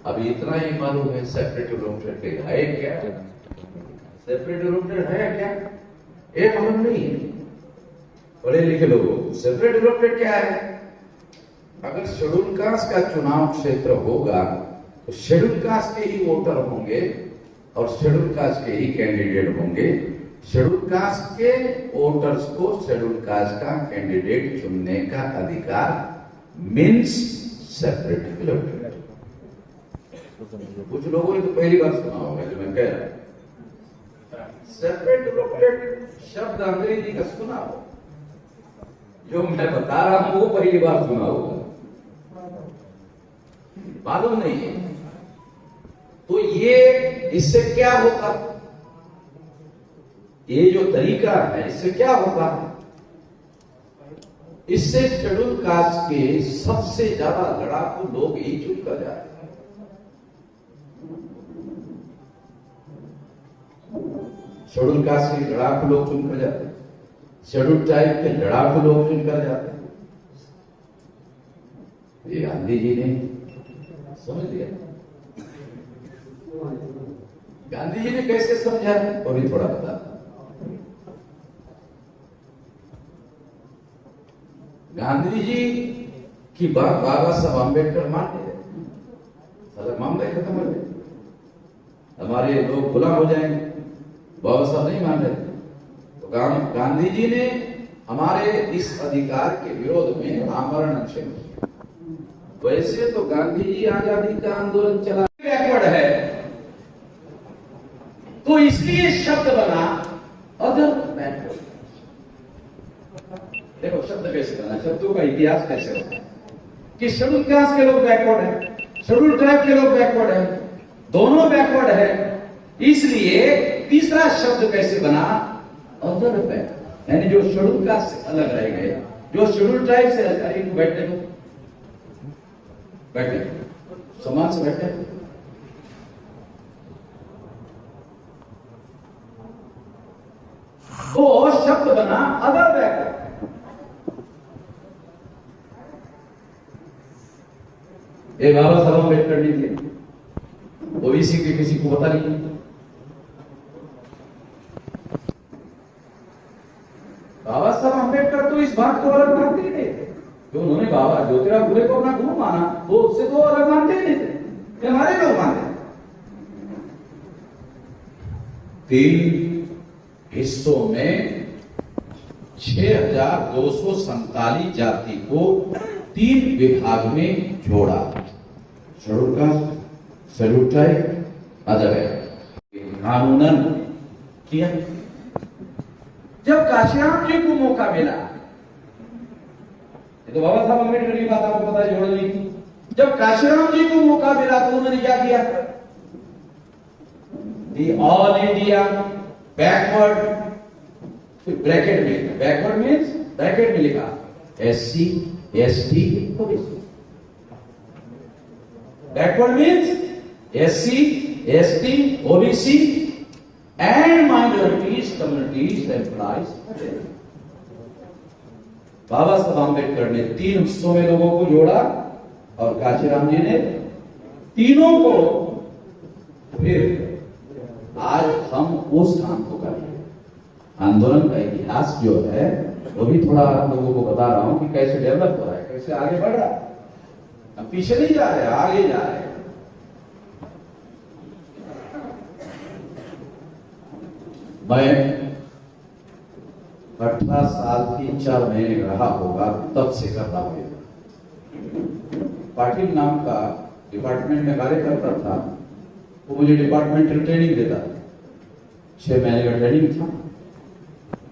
अभी इतना ही मालूम है सेपरेट डेवलपमेंट है क्या, सेपरेट डेवलपमेंट है क्या, ये मालूम नहीं है पढ़े लिखे लोगों को। सेपरेट डेवलपमेंट क्या है? अगर शेड्यूल कास्ट का चुनाव क्षेत्र होगा तो शेड्यूल कास्ट के ही वोटर होंगे और शेड्यूल कास्ट के ही कैंडिडेट होंगे। शेड्यूल कास्ट के वोटर्स को शेड्यूल कास्ट का कैंडिडेट चुनने का अधिकार मीन्स सेपरेट डेवलपमेंट। कुछ लोगों ने तो पहली बार सुना होगा जो मैं कह रहा हूं। सेपरेट डेवलपमेंट शब्द अंग्रेजी का सुना हो, जो मैं बता रहा हूं वो पहली बार सुना होगा, मालूम नहीं है। तो ये इससे क्या होगा, ये जो तरीका है इससे क्या होगा? इससे शेड्यूल कास्ट के सबसे ज्यादा लड़ाकू लोग ही चुन कर जाए। शेड्यूल कास्ट के लड़ाकू लोग चुन कर जाते, शेड्यूल ट्राइब के लड़ाकू लोग चुन कर जाते। ये गांधी जी ने समझ लिया। गांधी जी ने कैसे समझा वो भी थोड़ा बता। गांधी जी की बात बाबा साहब आंबेडकर मान ले, सारा मामला खत्म हो जाए, हमारे लोग गुलाम हो जाएंगे। बाबा साहब नहीं मान रहे तो गांधी जी ने हमारे इस अधिकार के विरोध में आमरण अनशन किया। वैसे तो गांधी जी आजादी का आंदोलन चला, बैकवर्ड है तो इसलिए शब्द बना अदर बैकवर्ड। देखो शब्द कैसे बना, शब्दों का इतिहास कैसे होता है कि शेड्यूल कास्ट के लोग बैकवर्ड है, शेड्यूल ट्राइब के लोग बैकवर्ड है, दोनों बैकवर्ड है। इसलिए तीसरा शब्द कैसे बना, अदर बैकवर्ड, यानी जो शेड्यूल कास्ट से अलग रह गए, जो शेड्यूल ट्राइब से अलग। बैठे हो, बैठे समाज से बैठे। तो शब्द बना अदर बैकवर्ड। ये बाबा साहब अम्बेडकर नहीं थे, ओबीसी के किसी को पता नहीं। बाबा साहब अम्बेडकर तो इस बात को अलग मानते ही नहीं थे, तो उन्होंने बाबा ज्योतिराव फुले को अपना गुरु माना, वो उससे तो अलग मानते ही नहीं थे, ये हमारे लोग मानते। 3 हिस्सों में 6247 जाति को 3 विभाग में जोड़ा, schedule caste, schedule tribe, other कानूनन किया। जब काशीराम जी को मौका मिला, तो बाबा साहब अम्बेडकर की बात आपको पता है, जोड़ ली। जब काशीराम जी को मौका मिला तो उन्होंने क्या किया, the all India backward, bracket में, बैकवर्ड मीन्स ब्रैकेट में लिखा SC ST OBC. Backward means SC ST OBC and minorities communities employees. Baba Saheb Ambedkar ने 3 हिस्सों में लोगों को जोड़ा और काशीराम जी ने तीनों को। फिर आज हम उस काम को कर रहे हैं। आंदोलन का इतिहास जो है वो भी थोड़ा लोगों को बता रहा हूं कि कैसे डेवलप हो रहा है, कैसे आगे बढ़ रहा है। हम पीछे नहीं जा रहे, आगे जा रहे हैं। मैं 18 साल 3-4 महीने रहा होगा तब से कर रहा हूं। पाटिल नाम का डिपार्टमेंट में कार्य करता था, वो मुझे डिपार्टमेंटल ट्रेनिंग देता था। 6 महीने का ट्रेनिंग था।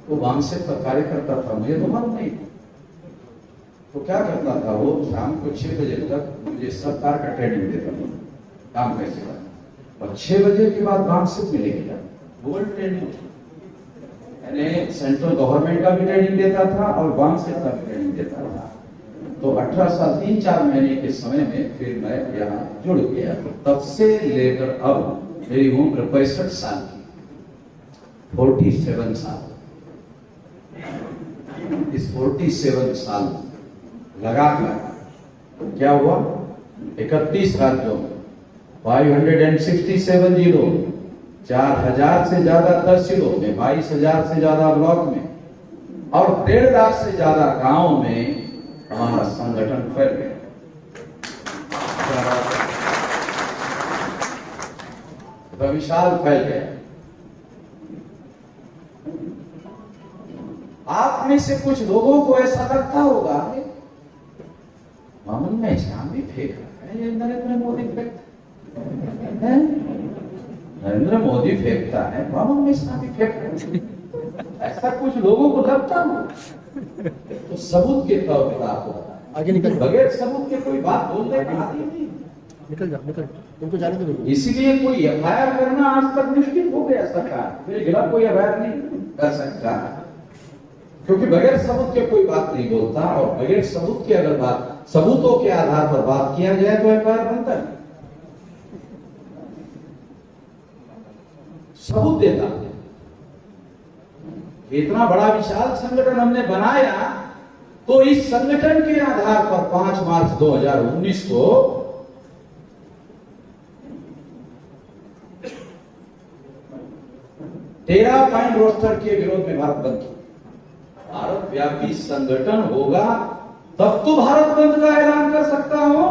वो वांगसे पर कार्य करता था, मुझे तो मालूम नहीं। तो क्या करता था, वो शाम को 6 बजे तक मुझे सरकार का ट्रेनिंग देता था, काम कैसे करना। और 6 बजे के बाद वांगसे मिलेगी गोल्ड ट्रेनिंग, यानी सेंट्रल गवर्नमेंट का भी ट्रेनिंग देता था और वांगसे का भी ट्रेनिंग देता था। तो 18 साल 3-4 महीने के समय में फिर मैं यहाँ जुड़ गया। तब से लेकर अब मेरी उम्र 65 साल की, 47 साल। इस 47 साल लगाकर क्या हुआ, 31 राज्यों में 567 जिलों, 4000 से ज्यादा तहसीलों में, 22,000 से ज्यादा ब्लॉक में और 1.5 लाख से ज्यादा गांव में हमारा संगठन फैल गया। विशाल फैल गया। आप में से कुछ लोगों को ऐसा लगता होगा, मामून में इस्लाम भी फेंक रहा है, ये नरेंद्र मोदी फेंकता है, नरेंद्र मोदी फेंकता है, मामून में इस्लाम भी फेंक रहा है, ऐसा कुछ लोगों को लगता हो। तो सबूत के तौर पर आपको बताया, आगे निकल, बगैर सबूत के कोई बात बोलने का आदि नहीं। निकल जा, निकल, तुमको जाने दो। इसीलिए कोई एफआईआर करना आज तक मुश्किल हो गया। सरकार मेरे खिलाफ कोई एफआईआर नहीं कर सकता, क्योंकि बगैर सबूत के कोई बात नहीं बोलता, और बगैर सबूत के अगर बात, सबूतों के आधार पर बात किया जाए तो एफआईआर बनता है। सबूत देता। इतना बड़ा विशाल संगठन हमने बनाया, तो इस संगठन के आधार पर 5 मार्च 2019 को 13 पॉइंट रोस्टर के विरोध में भारत बंद किया। भारत व्यापी संगठन होगा तब तो भारत बंद का ऐलान कर सकता हूं।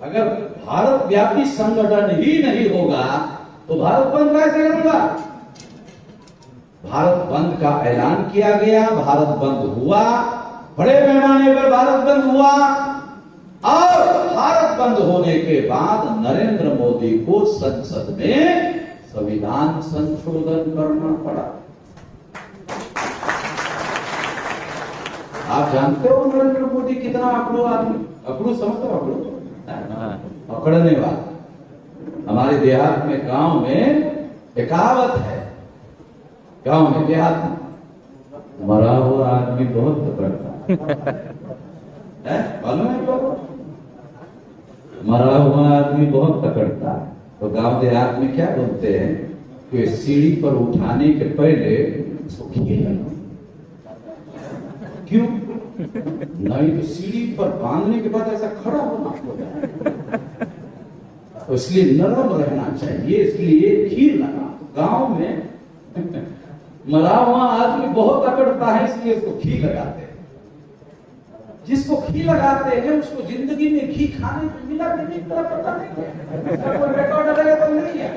अगर भारत व्यापी संगठन ही नहीं होगा तो भारत बंद कैसे करूंगा? भारत बंद का ऐलान किया गया, भारत बंद हुआ, बड़े पैमाने पर भारत बंद हुआ, और भारत बंद होने के बाद नरेंद्र मोदी को संसद में संविधान संशोधन करना पड़ा। आप जानते हो नरेंद्र मोदी कितना अकड़ू आदमी, अकड़ू समझते हो? अकड़ू पकड़ने वाला। हमारे देहात में, गांव में एक कहावत है, गांव में देहात में, मरा हुआ आदमी बहुत पकड़ता है, मालूम है तो? मरा हुआ आदमी बहुत पकड़ता है। तो गांव देहात में क्या बोलते हैं कि सीढ़ी पर उठाने के पहले उसको खींचना। क्यों? नहीं तो सीढ़ी पर बांधने के बाद ऐसा खड़ा होना होगा, तो इसलिए नरम रहना चाहिए, इसलिए खीर लगा। गांव में मरा हुआ आदमी बहुत अकड़ता है, इसलिए उसको घी लगाते हैं। जिसको घी लगाते हैं उसको जिंदगी में घी खाने को मिला कि नहीं पता नहीं है, कोई रिकॉर्ड रहेगा तो नहीं है,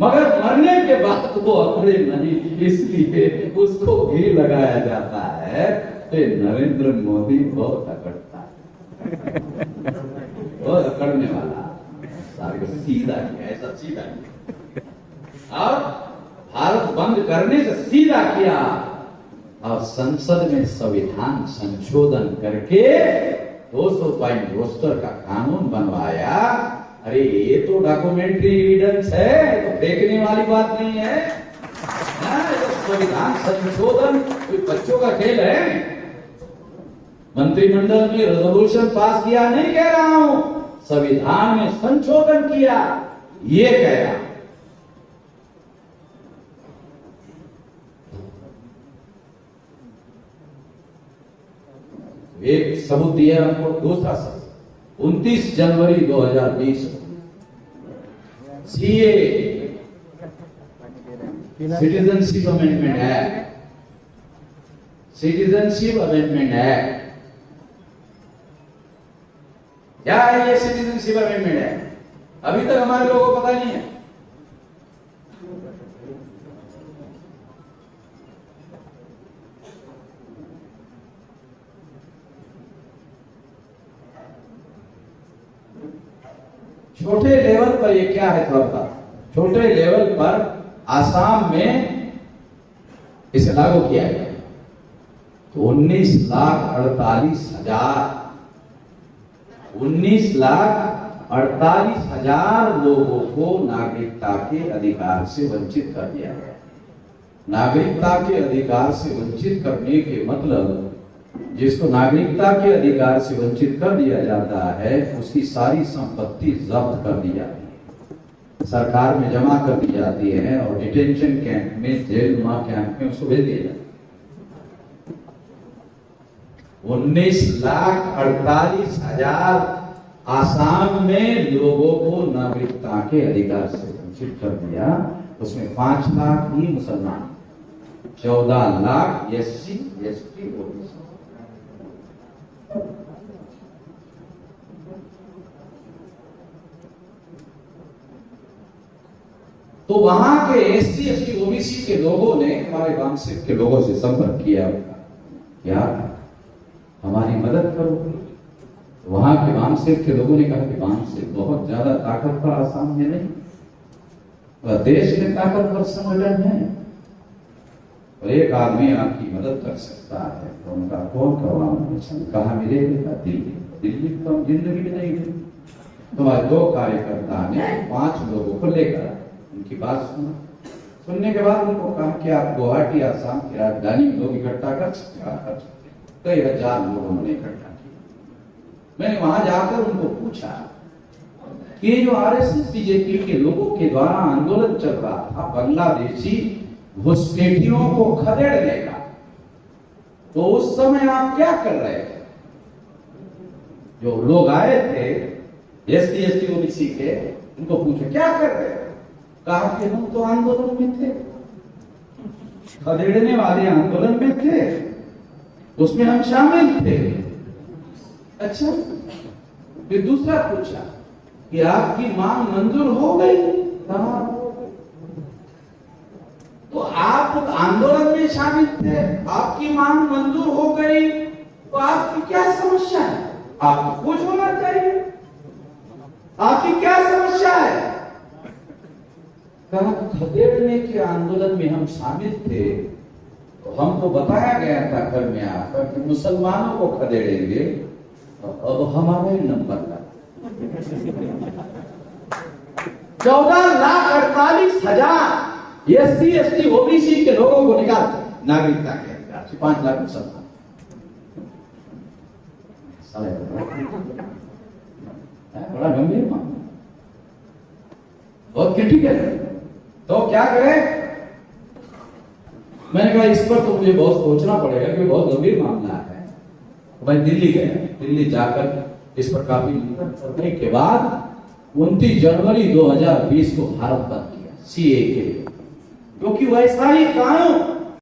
मगर मरने के बाद वो अकड़े नहीं, इसलिए उसको घी लगाया जाता है। तो नरेंद्र मोदी बहुत अकड़ता है, बहुत अकड़ने वाला, सारे सीधा किया, ऐसा सीधा किया, और भारत बंद करने से सीधा किया, और संसद में संविधान संशोधन करके 200 पॉइंट रोस्टर का कानून बनवाया। अरे ये तो डॉक्यूमेंट्री एविडेंस है, तो देखने वाली बात नहीं है ना। तो संविधान संशोधन कोई बच्चों का खेल है? मंत्रिमंडल में रेजोल्यूशन पास किया नहीं कह रहा हूं, संविधान में संशोधन किया ये कह रहा हूं। एक सबूत दिया हमको, दूसरा सबूत 29 जनवरी 2020 CA citizenship amendment act, citizenship amendment act, क्या है ये सिटीजनशिप अमेंडमेंट एक्ट? अभी तक हमारे लोगों को पता नहीं है। छोटे लेवल पर ये क्या है थोड़ा बता। छोटे लेवल पर आसाम में इसे लागू किया गया, तो 19,48,000 लोगों को नागरिकता के अधिकार से वंचित कर दिया गया। नागरिकता के अधिकार से वंचित करने के मतलब, जिसको नागरिकता के अधिकार से वंचित कर दिया जाता है उसकी सारी संपत्ति जब्त कर दी जाती है, सरकार में जमा कर दी जाती है, और डिटेंशन कैंप में, जेल कैंप में उसको भेज दिया जाता है। 19,48,000 आसाम में लोगों को नागरिकता के अधिकार से वंचित कर दिया। उसमें 5 लाख ही मुसलमान, 14 लाख SC, ST, OBC। तो वहां के SC, ST, OBC के लोगों ने हमारे वामसिक के लोगों से संपर्क किया, क्या हमारी मदद करो। वहां के वामसिक के लोगों ने कहा कि वामसिक बहुत ज्यादा ताकतवर आसाम में नहीं, वह देश में ताकतवर संगठन है और एक आदमी आपकी मदद कर सकता है। तो उनका कौन कहा मिलेगा? दिल्ली। दिल्ली तो हम जिंदगी में नहीं गए। तुम्हारे 2 कार्यकर्ता ने 5 लोगों को लेकर उनकी बात सुना। सुनने के बाद उनको कहा कि आप गुवाहाटी आसाम की राजधानी में लोग इकट्ठा कर सकते हैं। कई हजार लोग उन्होंने इकट्ठा किया। मैंने वहां जाकर उनको पूछा कि ये जो RSS बीजेपी के लोगों के द्वारा आंदोलन चल रहा था बांग्लादेशी घुसपैठियों को खदेड़ने का, तो उस समय आप क्या कर रहे थे? जो लोग आए थे SC, ST, OBC के, उनको पूछा क्या कर रहे थे? कहा कि हम तो आंदोलन में थे, खदेड़ने वाले आंदोलन में थे, उसमें हम शामिल थे। अच्छा, फिर दूसरा पूछा कि आपकी मांग मंजूर हो गई? कहा तो आप आंदोलन में शामिल थे, आपकी मांग मंजूर हो गई, तो आपकी क्या समस्या है? आपको कुछ होना चाहिए, आपकी क्या समस्या है? कहा खदेड़ने के आंदोलन में हम शामिल थे, तो हमको बताया गया था घर में आकर कि मुसलमानों को खदेड़ेंगे, तो अब हमारा ही नंबर लगा। 14,48,000 SC, ST, OBC के लोगों को निकाल नागरिकता के अधिकार से, 5 लाख मुसलमान। बड़ा गंभीर मामला, बहुत क्रिटिकल है। तो क्या करें? मैंने कहा इस पर तो मुझे बहुत सोचना पड़ेगा क्योंकि बहुत गंभीर मामला है। तो मैं दिल्ली गया, दिल्ली जाकर इस पर काफी चिंतन करने के बाद 29 जनवरी 2020 को भारत बंद किया CAA के लिए, क्योंकि वैसा ही कानून